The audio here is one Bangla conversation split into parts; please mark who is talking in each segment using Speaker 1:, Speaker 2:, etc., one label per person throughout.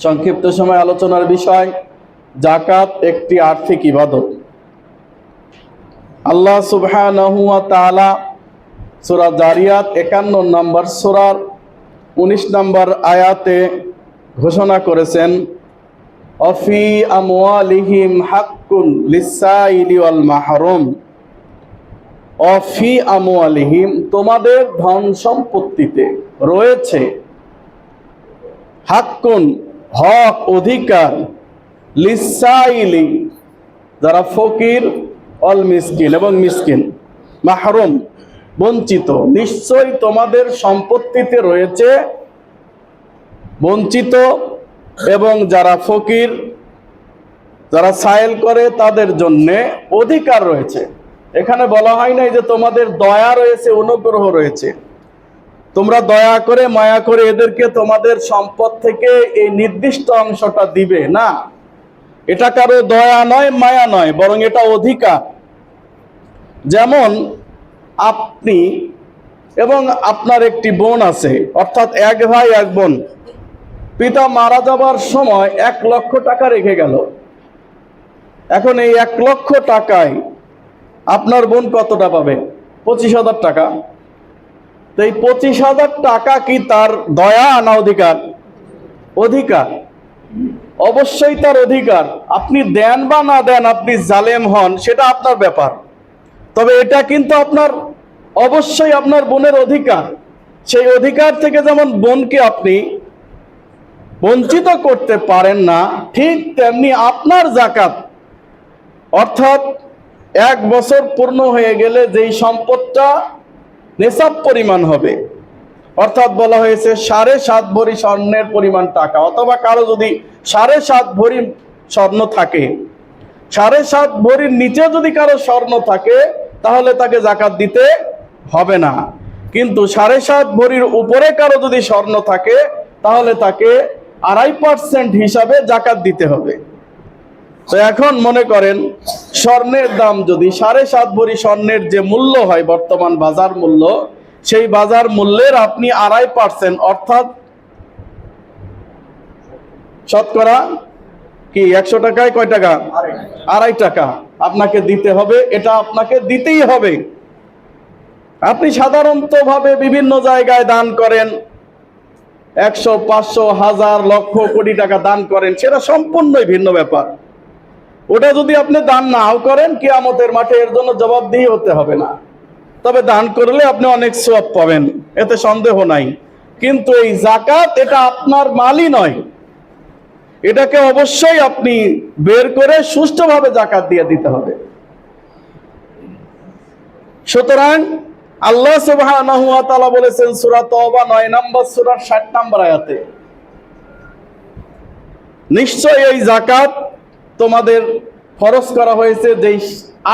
Speaker 1: সংক্ষিপ্ত সময় আলোচনার বিষয় যাকাত একটি আর্থিক ইবাদত। আল্লাহ সুবহানাহু ওয়া তাআলা সূরা জারিয়াত 51 নম্বর সূরার 19 নম্বর আয়াতে ঘোষণা করেছেন, অফি আমওয়ালিহিম হাক্কুন লিসাইলি ওয়াল মাহরুম। অফি আমওয়ালিহিম, তোমাদের ধন সম্পত্তিতে রয়েছে, হাক্কুন হক অধিকার, লিসাইলি যারা ফকির, অল মিসকিন এবং মিসকিন, মাহরুম বঞ্চিত। নিশ্চয়ই তোমাদের সম্পত্তিতে রয়েছে বঞ্চিত এবং যারা ফকির, যারা সায়েল করে তাদের জন্যে অধিকার রয়েছে। এখানে বলা হয় নাই যে তোমাদের দয়া রয়েছে, অনুগ্রহ রয়েছে, তোমরা দয়া করে মায়া করে এদেরকে তোমাদের সম্পদ থেকে এই নির্দিষ্ট অংশটা দিবে না। এটা কারো দয়া নয়, মায়া নয়, বরং এটা অধিকার। যেমন আপনি এবং আপনার একটি বোন আছে, অর্থাৎ এক ভাই এক বোন। পিতা মারা যাবার সময় 1 লক্ষ টাকা রেখে গেল। এখন এই 1 লক্ষ টাকায় আপনার বোন কতটা পাবে? 25,000 টাকা। তো এই 25,000 টাকা কি তার দয়া না অধিকার? অধিকার, অবশ্যই তার অধিকার। আপনি দেন বা না দেন, আপনি জালেম হন, সেটা আপনার ব্যাপার। তবে এটা কিন্তু আপনার অবশ্যই আপনার বোনের অধিকার। সেই অধিকার থেকে যেমন বোনকে আপনি বঞ্চিত করতে পারেন না, ঠিক তেমনি আপনার যাকাত, অর্থাৎ 1 বছর পূর্ণ হয়ে গেলে যেই সম্পদটা নিসাব পরিমাণ হবে, অর্থাৎ বলা হয়েছে 7.5 ভরি স্বর্ণের পরিমাণ টাকা, অথবা কারো যদি 7.5 ভরি স্বর্ণ থাকে, 7.5 ভরির নিচে যদি কারো স্বর্ণ থাকে তাহলে তাকে যাকাত দিতে হবে না। কিন্তু 7.5 ভরির উপরে কারো যদি স্বর্ণ থাকে তাহলে তাকে 2.5% হিসাবে যাকাত দিতে হবে। তো এখন মনে করেন স্বর্ণের দাম যদি 7.5 ভরি স্বর্ণের যে মূল্য হয় বর্তমান বাজার মূল্য, সেই বাজার মূল্যের আপনি 2.5% অর্থাৎ শতকরা কি 100 টাকায় কয় টাকা? 2.5 টাকা আপনাকে দিতে হবে। এটা আপনাকে দিতেই হবে। আপনি সাধারণত ভাবে বিভিন্ন জায়গায় দান করেন, 100, 500, 1000, লক্ষ, কোটি টাকা দান করেন, সেটা সম্পূর্ণই ভিন্ন ব্যাপার। ওটা যদি আপনি দান নাও করেন, কিয়ামতের মাঠে এর জন্য জবাবদিহি হতে হবে না। তবে দান করলে আপনি অনেক সওয়াব পাবেন, এতে সন্দেহ নাই। কিন্তু এই যাকাত এটা আপনার মালই নয়, এটাকে অবশ্যই আপনি বের করে সুষ্ঠুভাবে যাকাত দিয়ে দিতে হবে। সুতরাং আল্লাহ সুবহানাহু ওয়া তাআলা বলেছেন সূরা তওবা 9 নম্বর সূরার 60 নম্বর আয়াতে, নিশ্চয়ই এই যাকাত তোমাদের ফরজ করা হয়েছে যেই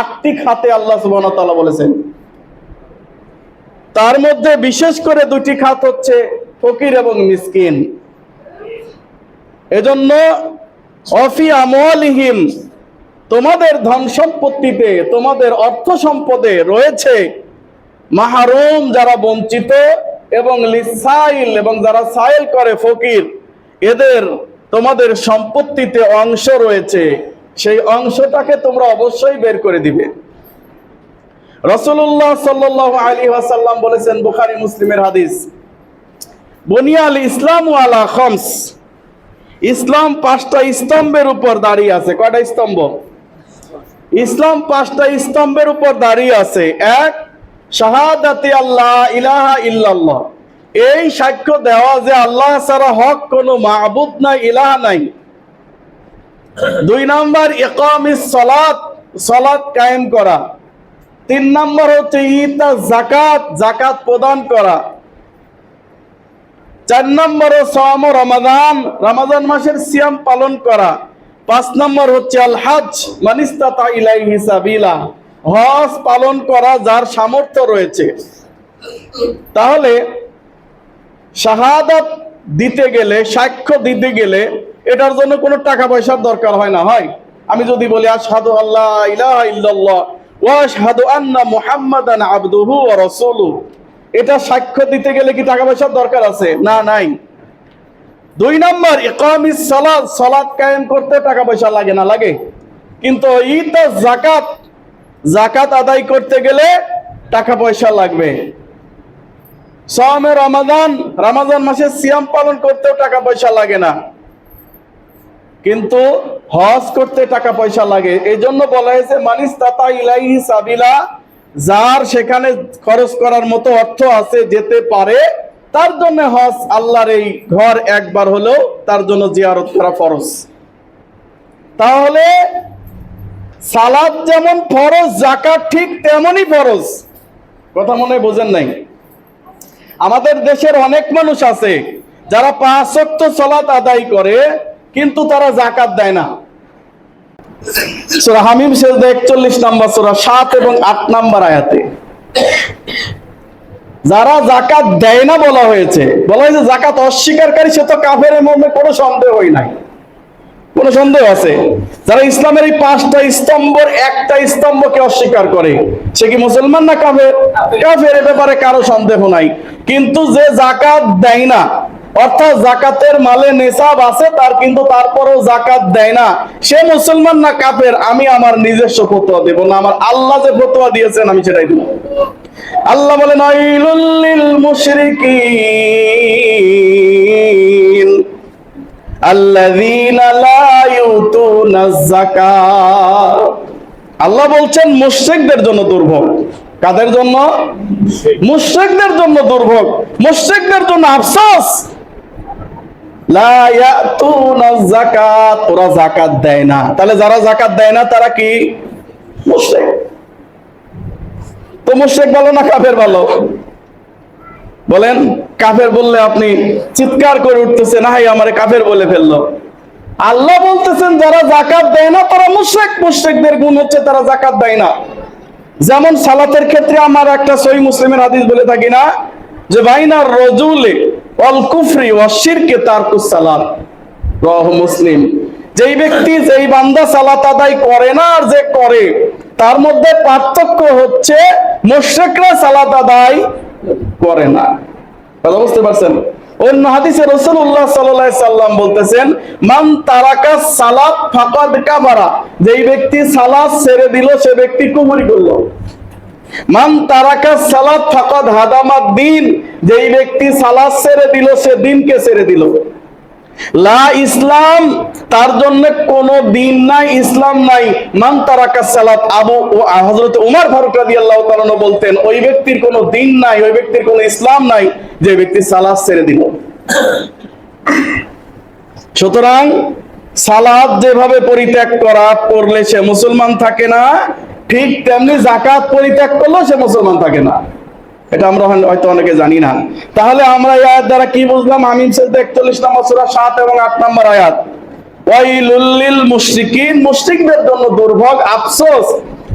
Speaker 1: 8টি খাতে আল্লাহ সুবহানাহু ওয়া তাআলা বলেছেন। তার মধ্যে বিশেষ করে 2টি খাত হচ্ছে ফকির এবং মিসকিন। এজন্য অফি আমওয়ালিহিম, তোমাদের ধন সম্পত্তিতে, তোমাদের অর্থ সম্পদে রয়েছে মাহরুম যারা বঞ্চিত, এবং লিসাইল এবং যারা সাইল করে ফকির, এদের তোমাদের সম্পত্তিতে অংশ রয়েছে। সেই অংশটাকে তোমরা অবশ্যই বের করে দিবে। রাসূলুল্লাহ সাল্লাল্লাহু আলাইহি ওয়াসাল্লাম বলেছেন, বুখারী মুসলিমের হাদিস, বুনিয়াল ইসলামু আলা খামস, ইসলাম 5টা স্তম্ভের উপর দাঁড়িয়ে আছে। কয়টা স্তম্ভ? ইসলাম 5টা স্তম্ভের উপর দাঁড়িয়ে আছে। 1, শাহাদাতি আল্লাহ ইলাহা ইল্লাল্লাহ, এই সাক্ষ্য দেওয়া যে আল্লাহ ছাড়া হক কোনো মাবুদ নাই, ইলাহা নাই। 2 নম্বর ইকামিস সালাত, সালাত কায়েম করা। 3 নম্বর হচ্ছে ইতা যাকাত, যাকাত প্রদান করা। 4 নম্বর সাওম রমাদান, রমাদান মাসের সিয়াম পালন করা। 5 নম্বর হচ্ছে আল হজ মান ইসতাতা ইলাইহি সাবিলা, হজ পালন করা যার সামর্থ্য রয়েছে। তাহলে শাহাদাত দিতে গেলে, সাক্ষ্য দিতে গেলে এটার জন্য কোনো টাকা পয়সার দরকার হয় না। হয় আমি যদি বলি আশহাদু আল্লা ইলাহা ইল্লাল্লাহ ওয়া আশহাদু আন্না মুহাম্মাদান আবদুহু ওয়া রাসূলুহু, এটা সাক্ষ্য দিতে গেলে কি টাকা পয়সার দরকার আছে? না, নাই। 2 নম্বর ইকামিস সালাত, সালাত কায়েম করতে টাকা পয়সা লাগে না? লাগে। কিন্তু ইতা যাকাত, যাকাত আদায় করতে গেলে টাকা পয়সা লাগবে। সাওমে রমাদান, রমাদান মাসে সিয়াম পালন করতেও টাকা পয়সা লাগে না, কিন্তু হজ করতে টাকা পয়সা লাগে। এই জন্য বলা হয়েছে মানিস্তাতা ইলাইহি সাবিলা, যার সেখানে খরচ করার মতো অর্থ আছে, যেতে পারে, তার জন্য হজ, আল্লাহর এই ঘর একবার হলেও তার জন্য জিয়ারত করা ফরজ। তাহলে সালাত যেমন ফরজ, যাকাত ঠিক তেমনই ফরজ। কথা মনে হয় বোঝেন নাই? আমাদের দেশের অনেক মানুষ আছে যারা 5 ওয়াক্ত সালাত আদায় করে, কিন্তু তারা যাকাত দেয় না। সূরা হামিম সেজদা 41 নম্বর সূরা 7 এবং 8 নম্বর আয়াতে যারা যাকাত দেয় না বলা হয়েছে যাকাত অস্বীকারী সে তো কাফের, এর মধ্যে কোনো সন্দেহই নাই। কোনো সন্দেহ আছে? যারা ইসলামের এই 5টা স্তম্ভের একটা স্তম্ভকে অস্বীকার করে, সে কি মুসলমান না কাফের? কাফের, এ ব্যাপারে কারো সন্দেহ নাই। কিন্তু যে যাকাত দেয় না, অর্থাৎ যাকাতের মালে নেসাব আছে তার, কিন্তু তারপরেও যাকাত দেয় না, সে মুসলমান না কাফের? আমি আমার নিজস্ব ফতোয়া দেব না, আমার আল্লাহ যে ফতোয়া দিয়েছেন আমি সেটাই দেব। আল্লাহ বলেন ওয়াইলুল লিল মুশরিকিন আল্লাযীনা লা ইউতুনাজ যাকাত। আল্লাহ বলছেন মুশরিকদের জন্য দুর্ভোগ। কাদের জন্য? মুশরিকদের জন্য দুর্ভোগ, মুশরিকদের জন্য আফসোস। লা ইয়াতুনাজ যাকাত, ওরা যাকাত দেয় না। তাহলে যারা যাকাত দেয় না তারা কি? মুশরিক। তো মুশরিক ভালো না কাফের ভালো? বলেন। কাফের বললে আপনি চিৎকার করে উঠতেছেন, হাই আমারে কাফের বলে ফেললো। আল্লাহ বলতেছেন যারা যাকাত দেয় না তারা মুশরিক। মুশরিকদের গুণ হচ্ছে তারা যাকাত দেয় না। যেমন সালাতের ক্ষেত্রে আমার একটা সহিহ মুসলিমের হাদিস বলে থাকি না, যে বাইনার রাজুলি ওয়াল কুফরি ওয়াশ শিরকি তারকুস সালাত, রাওয়াহু মুসলিম। যেই ব্যক্তি, যেই বান্দা সালাত আদায় করে না আর যে করে, তার মধ্যে পার্থক্য হচ্ছে মুশরিকরা সালাত আদায় করে না। কথা বুঝতে পারছেন? অন্য হাদিসে রাসূলুল্লাহ সাল্লাল্লাহু আলাইহি সাল্লাম বলতেছেন মান তারাকা সালাত ফাকাদ কাফারা, যেই ব্যক্তি সালাত ছেড়ে দিল সে ব্যক্তি কুফরি করলো। মান তারাকা সালাত ফাকাদ হাদামাদ দ্বীন, যেই ব্যক্তি সালাত ছেড়ে দিল সে দ্বীনকে ছেড়ে দিল। লা ইসলাম, তার জন্য কোন দিন নাই, ইসলাম নাই। মান তারাকা সালাত, হযরত উমর ফারুক রাদিয়াল্লাহু তাআলা বলতেন ওই ব্যক্তির কোনো দিন নাই, ওই ব্যক্তির কোনো ইসলাম নাই যে ব্যক্তি সালাত ছেড়ে দিল। সুতরাং সালাত যেভাবে পরিত্যাগ করলে সে মুসলমান থাকে না, ঠিক তেমনি যাকাত পরিত্যাগ করলেও সে মুসলমান থাকে না। এটা আমরা হয়তো অনেকে জানি না। তাহলে আমরা এই আয়াত দ্বারা কি বুঝলাম? হামিম সেজদা 41 নম্বর সূরা 7 এবং 8 নম্বর আয়াত, ওয়াইলুল লিল মুশরিকিন, মুশরিকদের জন্য দুর্ভোগ, আফসোস,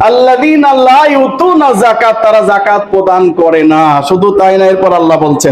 Speaker 1: আল্লাযীনা লা ইউতুনা যাকাত, তারা যাকাত প্রদান করে না। শুধু তাই না, এরপর আল্লাহ বলছেন